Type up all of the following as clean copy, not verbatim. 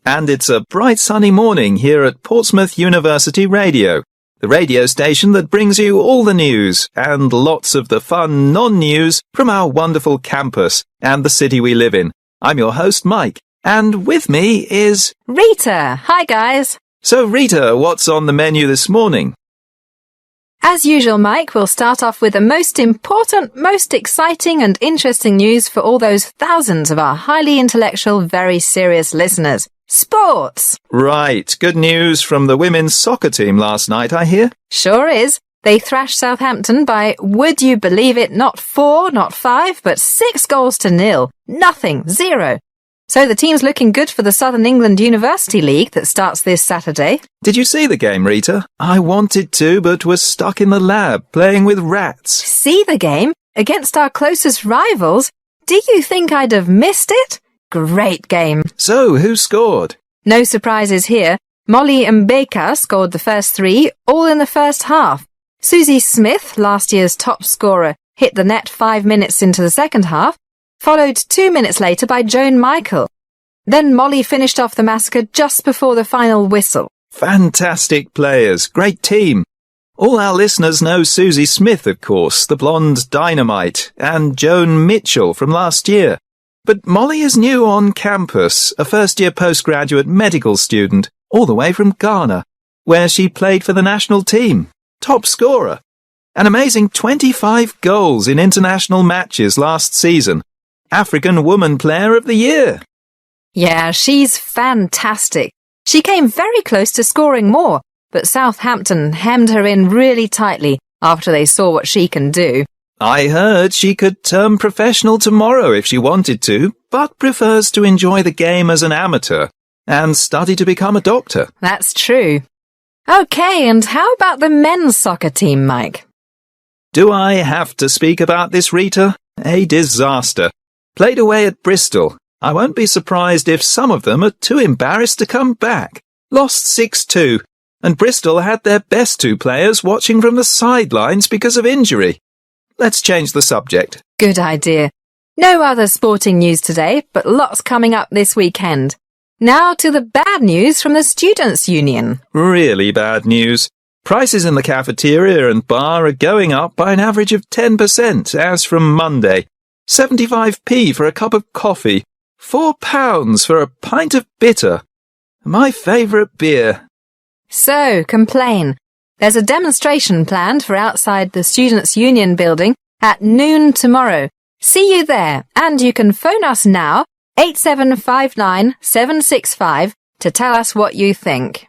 And it's a bright sunny morning here at Portsmouth University Radio, the radio station that brings you all the news and lots of the fun non-news from our wonderful campus and the city we live in. I'm your host, Mike, and with me is... Rita. Hi, guys. So, Rita, what's on the menu this morning? As usual, Mike, we'll start off with the most important, most exciting and interesting news for all those thousands of our highly intellectual, very serious listeners. Sports! Right. Good news from the women's soccer team last night, I hear. Sure is. They thrashed Southampton by, would you believe it, not 4, not 5, but 6 goals to 0. Nothing. 0. So the team's looking good for the Southern England University League that starts this Saturday. Did you see the game, Rita? I wanted to, but was stuck in the lab playing with rats. See the game? Against our closest rivals? Do you think I'd have missed it? Great game. So, who scored? No surprises here. Molly and Baker scored the first 3, all in the first half. Susie Smith, last year's top scorer, hit the net 5 minutes into the second half, followed 2 minutes later by Joan Michael. Then Molly finished off the massacre just before the final whistle. Fantastic players. Great team. All our listeners know Susie Smith, of course, the blonde dynamite, and Joan Mitchell from last year. But Molly is new on campus, a first-year postgraduate medical student, all the way from Ghana, where she played for the national team. Top scorer. An amazing 25 goals in international matches last season. African Woman Player of the Year. Yeah, she's fantastic. She came very close to scoring more, but Southampton hemmed her in really tightly after they saw what she can do. I heard she could turn professional tomorrow if she wanted to, but prefers to enjoy the game as an amateur and study to become a doctor. That's true. Okay, and how about the men's soccer team, Mike? Do I have to speak about this, Rita? A disaster. Played away at Bristol. I won't be surprised if some of them are too embarrassed to come back. Lost 6-2, and Bristol had their best 2 players watching from the sidelines because of injury. Let's change the subject. Good idea. No other sporting news today, but lots coming up this weekend. Now to the bad news from the Students' Union. Really bad news. Prices in the cafeteria and bar are going up by an average of 10% as from Monday. 75p for a cup of coffee. £4 for a pint of bitter. My favourite beer. So, complain. There's a demonstration planned for outside the Students' Union building at noon tomorrow. See you there, and you can phone us now, 8759 765, to tell us what you think.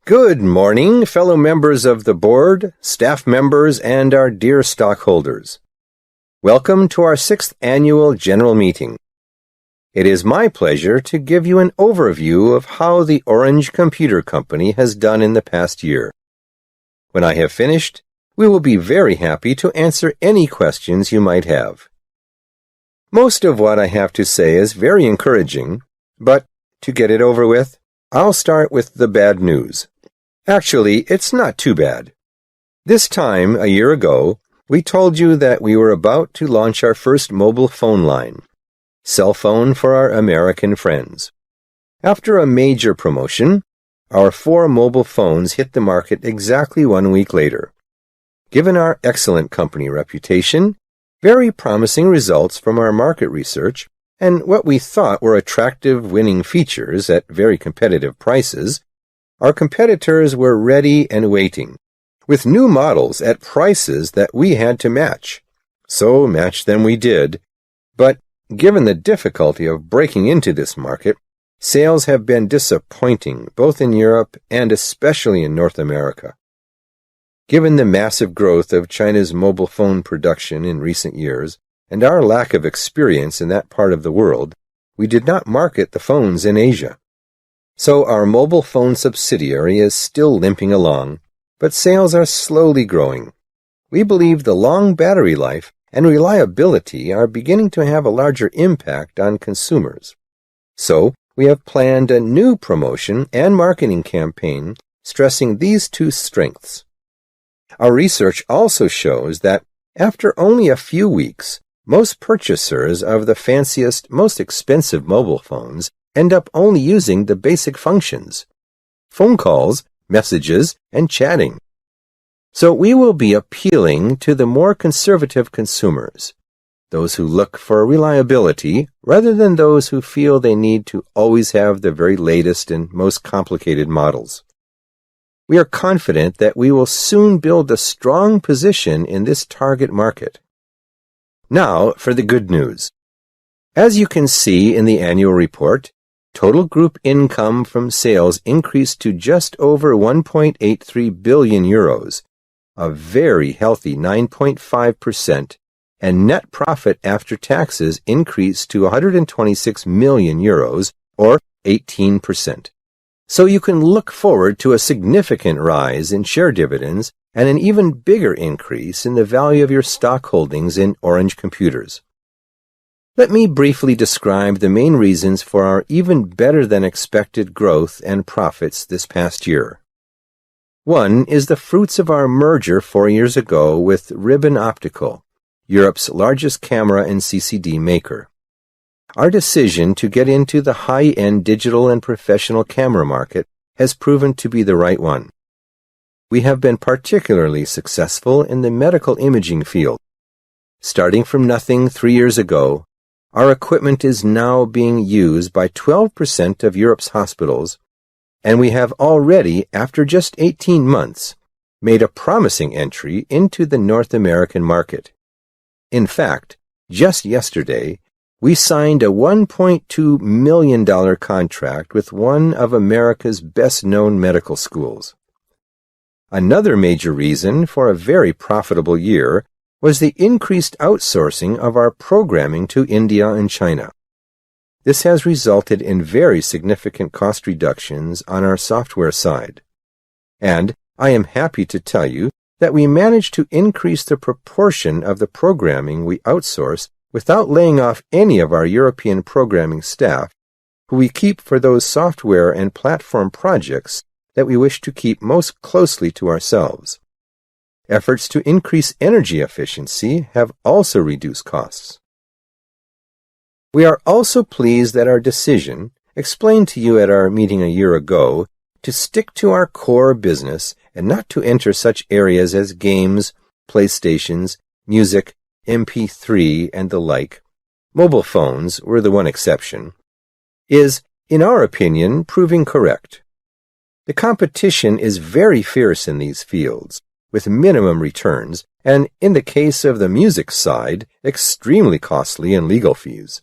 Good morning, fellow members of the board, staff members, and our dear stockholders. Welcome to our 6th annual general meeting. It is my pleasure to give you an overview of how the Orange Computer Company has done in the past year. When I have finished, we will be very happy to answer any questions you might have. Most of what I have to say is very encouraging, but to get it over with, I'll start with the bad news. Actually, it's not too bad. This time, a year ago, we told you that we were about to launch our first mobile phone line, cell phone for our American friends. After a major promotion, our 4 mobile phones hit the market exactly 1 week later. Given our excellent company reputation, very promising results from our market research, and what we thought were attractive winning features at very competitive prices, our competitors were ready and waiting, with new models at prices that we had to match. So match them we did, but given the difficulty of breaking into this market, sales have been disappointing both in Europe and especially in North America. Given the massive growth of China's mobile phone production in recent years, and our lack of experience in that part of the world, we did not market the phones in Asia. So our mobile phone subsidiary is still limping along, but sales are slowly growing. We believe the long battery life and reliability are beginning to have a larger impact on consumers. So we have planned a new promotion and marketing campaign stressing these two strengths. Our research also shows that after only a few weeks, most purchasers of the fanciest, most expensive mobile phones end up only using the basic functions: phone calls, messages, and chatting. So we will be appealing to the more conservative consumers, those who look for reliability rather than those who feel they need to always have the very latest and most complicated models. We are confident that we will soon build a strong position in this target market. Now for the good news. As you can see in the annual report, total group income from sales increased to just over 1.83 billion euros, a very healthy 9.5%, and net profit after taxes increased to 126 million euros, or 18%. So you can look forward to a significant rise in share dividends and an even bigger increase in the value of your stock holdings in Orange Computers. Let me briefly describe the main reasons for our even better than expected growth and profits this past year. One is the fruits of our merger 4 years ago with Ribbon Optical, Europe's largest camera and CCD maker. Our decision to get into the high-end digital and professional camera market has proven to be the right one. We have been particularly successful in the medical imaging field. Starting from nothing 3 years ago, our equipment is now being used by 12% of Europe's hospitals, and we have already, after just 18 months, made a promising entry into the North American market. In fact, just yesterday, we signed a $1.2 million contract with one of America's best-known medical schools. Another major reason for a very profitable year was the increased outsourcing of our programming to India and China. This has resulted in very significant cost reductions on our software side. And I am happy to tell you that we managed to increase the proportion of the programming we outsource without laying off any of our European programming staff, who we keep for those software and platform projects that we wish to keep most closely to ourselves. Efforts to increase energy efficiency have also reduced costs. We are also pleased that our decision, explained to you at our meeting a year ago, to stick to our core business and not to enter such areas as games, PlayStations, music, MP3, and the like, mobile phones were the one exception, is, in our opinion, proving correct. The competition is very fierce in these fields, with minimum returns, and in the case of the music side, extremely costly in legal fees.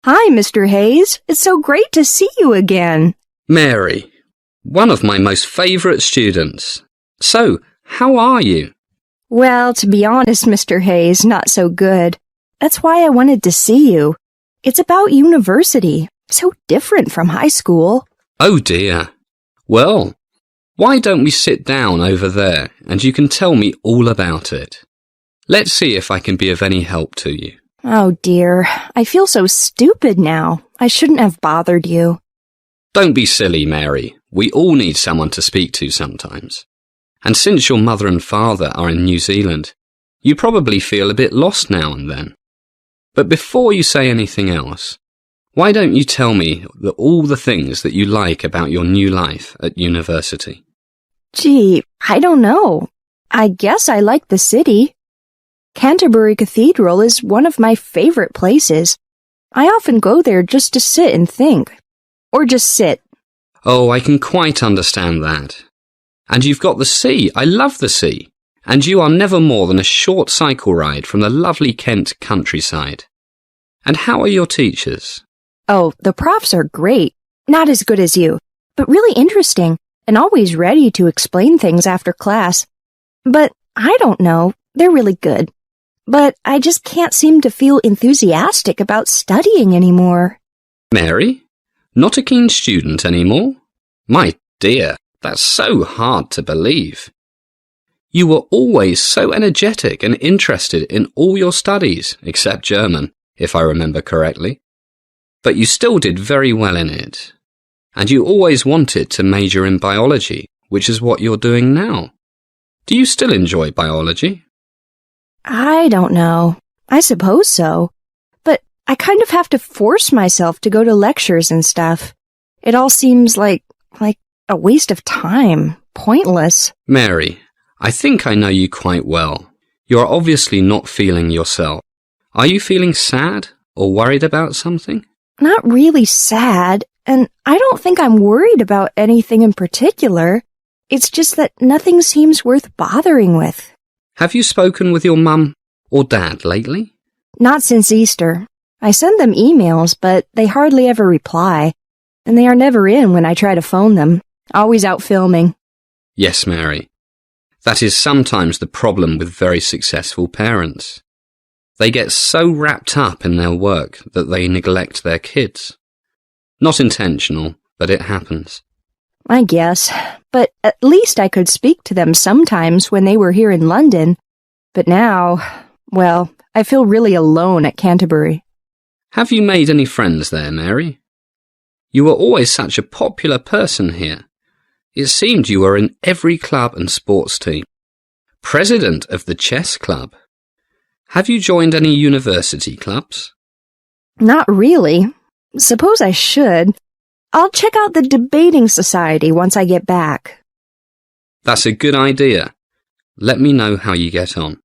Hi, Mr. Hayes. It's so great to see you again. Mary, one of my most favourite students. So, how are you? Well, to be honest, Mr. Hayes, not so good. That's why I wanted to see you. It's about university. So different from high school. Oh dear. Well, why don't we sit down over there and you can tell me all about it? Let's see if I can be of any help to you. Oh dear, I feel so stupid now. I shouldn't have bothered you. Don't be silly, Mary. We all need someone to speak to sometimes. And since your mother and father are in New Zealand, you probably feel a bit lost now and then. But before you say anything else, why don't you tell me all the things that you like about your new life at university? Gee, I don't know. I guess I like the city. Canterbury Cathedral is one of my favorite places. I often go there just to sit and think. Or just sit. Oh, I can quite understand that. And you've got the sea. I love the sea. And you are never more than a short cycle ride from the lovely Kent countryside. And how are your teachers? Oh, the profs are great. Not as good as you, but really interesting and always ready to explain things after class. But I don't know. They're really good. But I just can't seem to feel enthusiastic about studying anymore. Mary, Not a keen student anymore? My dear, that's so hard to believe. You were always so energetic and interested in all your studies, except German, if I remember correctly. But you still did very well in it. And you always wanted to major in biology, which is what you're doing now. Do you still enjoy biology? I don't know. I suppose so. But I kind of have to force myself to go to lectures and stuff. It all seems like a waste of time. Pointless. Mary, I think I know you quite well. You are obviously not feeling yourself. Are you feeling sad or worried about something? Not really sad, and I don't think I'm worried about anything in particular. It's just that nothing seems worth bothering with. Have you spoken with your mum or dad lately? Not since Easter. I send them emails, but they hardly ever reply, and they are never in when I try to phone them. Always out filming. Yes, Mary. That is sometimes the problem with very successful parents. They get so wrapped up in their work that they neglect their kids. Not intentional, but it happens. I guess, but at least I could speak to them sometimes when they were here in London. But now, well, I feel really alone at Canterbury. Have you made any friends there, Mary? You were always such a popular person here. It seemed you were in every club and sports team. President of the chess club. Have you joined any university clubs? Not really. Suppose I should. I'll check out the debating society once I get back. That's a good idea. Let me know how you get on.